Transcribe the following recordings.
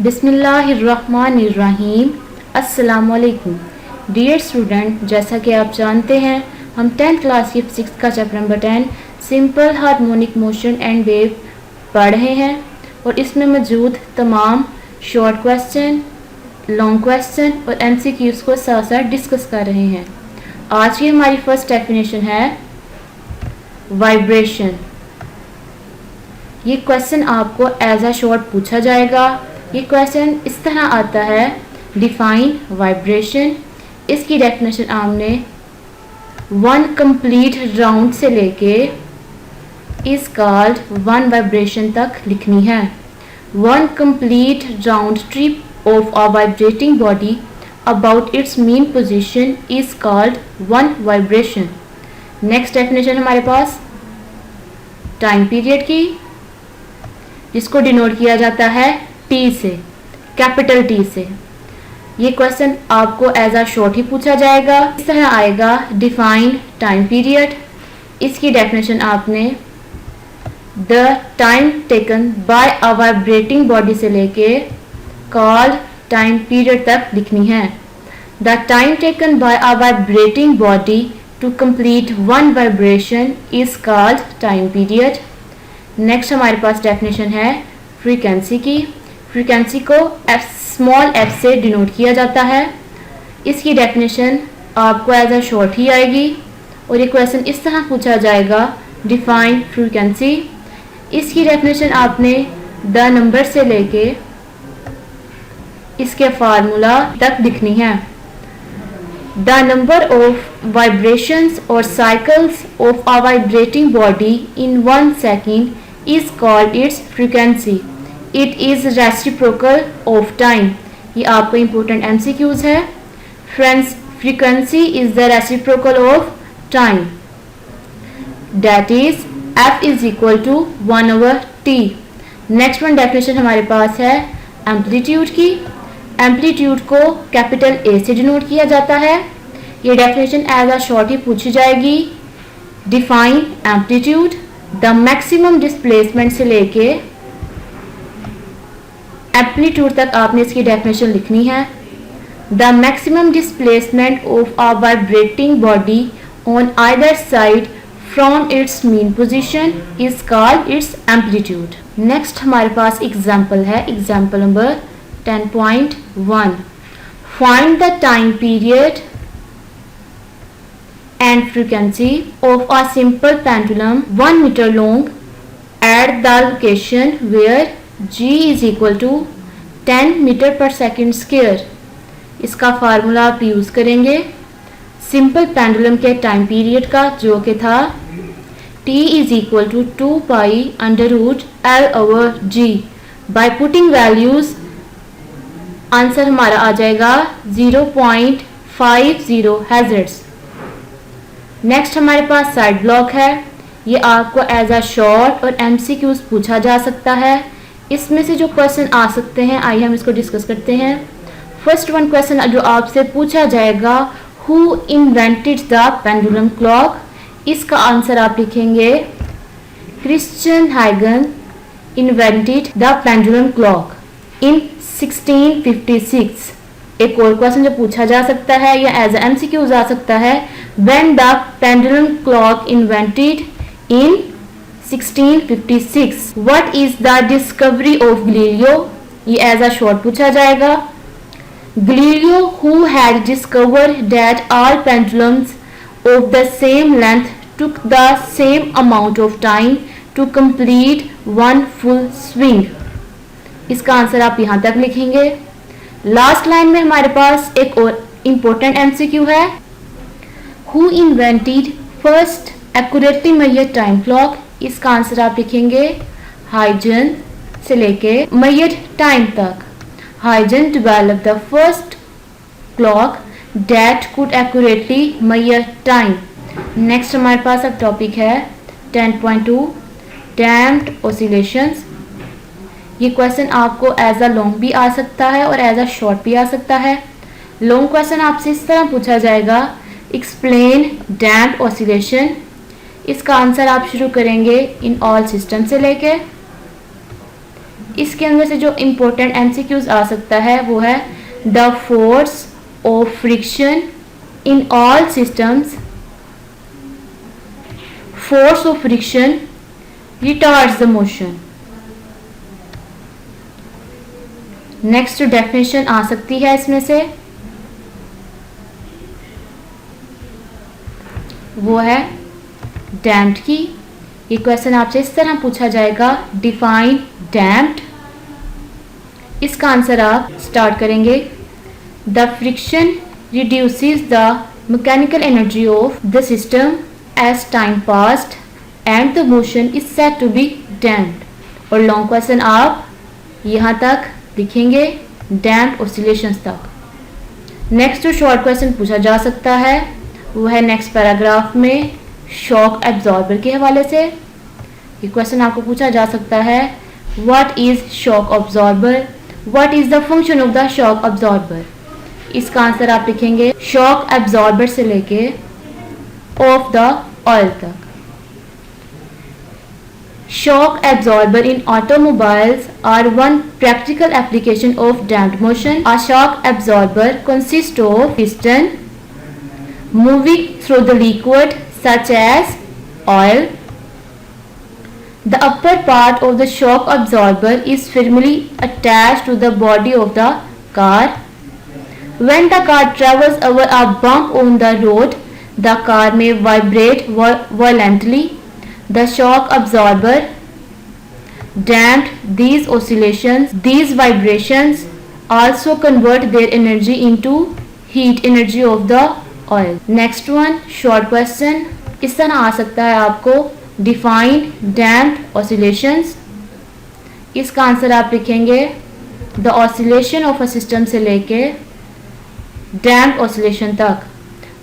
बिस्मिल्लाहिर्रहमानिर्रहीम। अस्सलाम वालेकुम डियर स्टूडेंट, जैसा कि आप जानते हैं हम 10th क्लास की फिजिक्स का chapter number 10 simple harmonic motion and wave पढ़ रहे हैं और इसमें मौजूद तमाम शॉर्ट क्वेश्चन, लॉन्ग क्वेश्चन और एमसीक्यूज को साथ साथ डिस्कस कर रहे हैं। आज की हमारी फर्स्ट डेफिनेशन है वाइब्रेशन। ये क्वेश्चन आपको एज अ शॉर्ट पूछा जाएगा। ये क्वेश्चन इस तरह आता है, डिफाइन वाइब्रेशन। इसकी डेफिनेशन आपने वन कंप्लीट राउंड से लेके इस कॉल्ड वन वाइब्रेशन तक लिखनी है। One complete round trip of a vibrating body about it's mean position is called one vibration. Next definition हमारे पास टाइम पीरियड की, जिसको डिनोट किया जाता है टी से, कैपिटल टी से। ये क्वेश्चन आपको एज अ शॉर्ट ही पूछा जाएगा। इस तरह आएगा, डिफाइन टाइम पीरियड। इसकी डेफिनेशन आपने the time taken by a vibrating body से लेके कॉल्ड टाइम पीरियड तक लिखनी है। The time taken by a vibrating body to complete one vibration is called time period. Next हमारे पास डेफिनेशन है फ्रीक्वेंसी की। फ्रीक्वेंसी को स्मॉल एफ से डिनोट किया जाता है। इसकी डेफिनेशन आपको एज अ शॉर्ट ही आएगी और ये क्वेश्चन इस तरह पूछा जाएगा, डिफाइन फ्रीक्वेंसी। इसकी डेफिनेशन आपने द नंबर से लेके इसके फार्मूला तक लिखनी है। द नंबर ऑफ वाइब्रेशंस और cycles of a vibrating body in 1 second is called its frequency. It is reciprocal of time. ये आपको important MCQs है। Friends, frequency is the reciprocal of time. That is F is equal to 1/t. Next one definition हमारे पास है amplitude की। Amplitude को capital A से denote किया जाता है। ये डेफिनेशन एज अ शॉर्ट ही पूछी जाएगी, define amplitude. The maximum displacement से लेके एम्पलीट्यूड तक आपने इसकी डेफिनेशन लिखनी है। The maximum displacement of a vibrating body on either side from its mean position is called its amplitude. Next हमारे पास एग्जाम्पल है, example number 10.1। Find the time period and frequency of a simple pendulum 1 meter long at the location where g is equal to 10 meter per second square। इसका formula आप use करेंगे simple pendulum के time period का, जो कि था t is equal to 2 pi under root l over g। By putting values answer हमारा आ जाएगा 0.50 हैजर्ड्स। नेक्स्ट हमारे पास साइड ब्लॉक है। ये आपको एज अ शॉर्ट और एमसीक्यूज पूछा जा सकता है। इसमें से जो क्वेश्चन आ सकते हैं, आइए हम इसको डिस्कस करते हैं। फर्स्ट वन क्वेश्चन जो आपसे पूछा जाएगा, who invented the pendulum clock. इसका आंसर आप लिखेंगे क्रिश्चियन हाइगन invented the pendulum clock in 1656। एक और क्वेश्चन जो पूछा जा सकता है या एज एमसीक्यूज आ सकता है, when the pendulum clock invented in 1656 what is the discovery of Galileo. ये एज अ शॉर्ट पूछा जाएगा। Galileo who had discovered that all pendulums of the same length took the same amount of time to complete one full swing. इसका answer आप यहां तक लिखेंगे। Last line में हमारे पास एक और इंपॉर्टेंट एमसीक्यू है, who invented first accurately measured time clock. इसका आंसर आप लिखेंगे हाइजन से लेके मेजर्ड टाइम तक। Huygens develop the first clock that could accurately measure time. Next हमारे पास अब टॉपिक है 10.2 डैम्प्ड ऑसिलेशंस। ये क्वेश्चन आपको एज अ लॉन्ग भी आ सकता है और एज अ शॉर्ट भी आ सकता है। लॉन्ग क्वेश्चन आपसे इस तरह पूछा जाएगा, एक्सप्लेन डैम्प्ड ऑसिलेशन। इसका आंसर आप शुरू करेंगे इन ऑल सिस्टम से लेके इसके अंदर से जो इम्पोर्टेंट एमसीक्यूज आ सकता है वो है the force of friction in all systems, force of friction retards the motion. Next definition आ सकती है इसमें से, वो है डैम्प्ड की। ये क्वेश्चन आपसे इस तरह पूछा जाएगा, डिफाइन डैम्प्ड। इसका आंसर आप स्टार्ट करेंगे, the friction reduces the mechanical energy of the system as time passed and the motion is said to be damped. और लॉन्ग क्वेश्चन आप यहाँ तक लिखेंगे, डैम्प्ड ऑसिलेशंस तक। नेक्स्ट जो शॉर्ट क्वेश्चन पूछा जा सकता है वो है नेक्स्ट पैराग्राफ में शॉक एब्जॉर्बर के हवाले से। ये क्वेश्चन आपको पूछा जा सकता है, what is shock absorber, what is the function of the shock absorber. इसका आंसर आप लिखेंगे शॉक एब्जॉर्बर से लेके ऑफ द ऑयल तक। Shock absorber in automobiles are one practical application of damped motion. A shock absorber consists of piston moving through the liquid such as oil. The upper part of the shock absorber is firmly attached to the body of the car. When the car travels over a bump on the road, the car may vibrate violently. The shock absorber damped these oscillations. These vibrations also convert their energy into heat energy of the oil. Next one, short question इस तरह आ सकता है आपको, define damped oscillations। इसका answer आप लिखेंगे the oscillation of a system से लेके damped oscillation तक।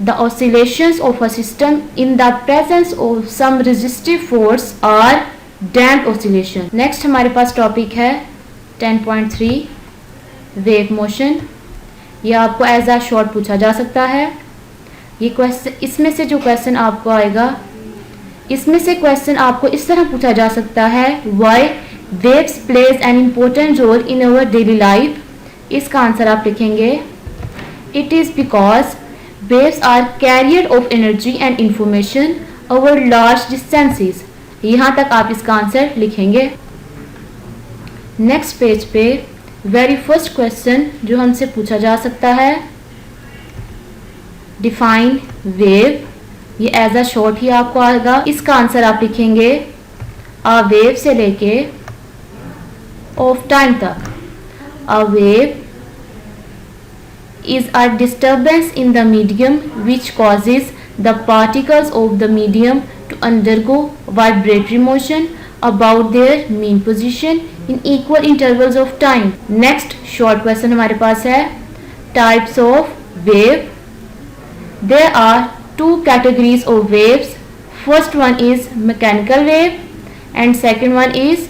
The oscillations of a system in the presence of some resistive force are damped oscillation. Next हमारे पास टॉपिक है 10.3 वेव मोशन। यह आपको एज अ शॉर्ट पूछा जा सकता है। ये क्वेश्चन, इसमें से जो क्वेश्चन आपको आएगा, इसमें से क्वेश्चन आपको इस तरह पूछा जा सकता है, why waves plays an important role in our daily life। इसका आंसर आप लिखेंगे, it is because waves are carrier of energy and information over large distances। यहाँ तक आप इसका आंसर लिखेंगे। नेक्स्ट पेज पे वेरी फर्स्ट क्वेश्चन जो हमसे पूछा जा सकता है, डिफाइन वेव। ये एज अ शॉर्ट ही आपको आएगा। इसका आंसर आप लिखेंगे अ वेव से लेके ऑफ टाइम तक। A wave is a disturbance in the medium which causes the particles of the medium to undergo vibratory motion about their mean position in equal intervals of time. Next short question हमारे पास है, types of wave। There are two categories of waves. First one is mechanical wave and second one is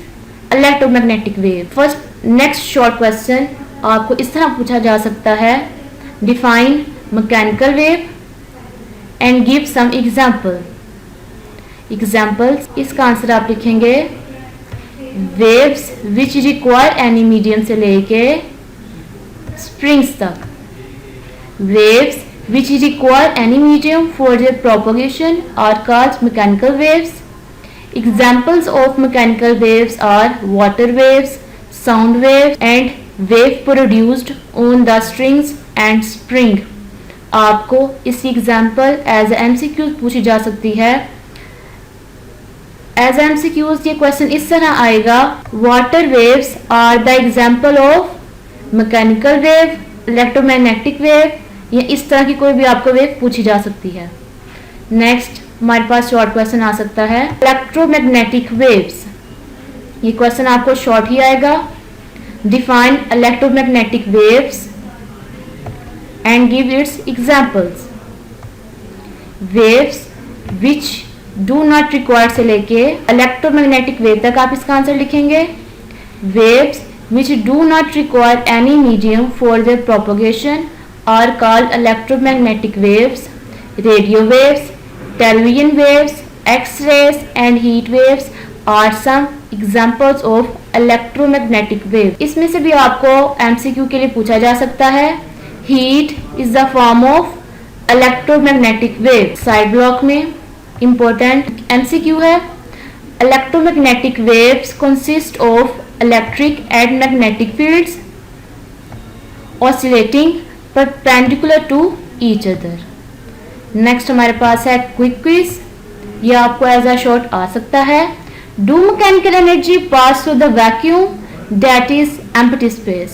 electromagnetic wave. First next short question आपको इस तरह पूछा जा सकता है, define mechanical wave and give some examples। इसका answer आप लिखेंगे waves which require any medium से लेके springs तक। waves which require any medium for their propagation are called mechanical waves। examples of mechanical waves are water waves, sound waves and wave produced on the strings and spring. आपको इस example as MCQs पूछी जा सकती है। As MCQs ये question इस तरह आएगा, water waves are the example of mechanical wave, electromagnetic wave, या इस तरह की कोई भी आपको वेव पूछी जा सकती है। नेक्स्ट हमारे पास शॉर्ट क्वेश्चन आ सकता है, इलेक्ट्रोमैग्नेटिक वेव्स। ये क्वेश्चन आपको शॉर्ट ही आएगा, define electromagnetic waves and give its examples। waves which do not require से लेके electromagnetic wave तक आप इसका आंसर लिखेंगे। waves which do not require any medium for their propagation are called electromagnetic waves। radio waves, television waves, x-rays and heat waves are some examples of electromagnetic wave. इसमें से भी आपको MCQ के लिए पूछा जा सकता है। Heat is the form of electromagnetic wave. Side block में इंपॉर्टेंट एमसीक्यू है। Electromagnetic waves consist of electric and magnetic fields oscillating perpendicular to each other. Next हमारे पास है क्विक क्विज। यह आपको एज अ शॉर्ट आ सकता है। Do mechanical energy pass through the vacuum that is empty space.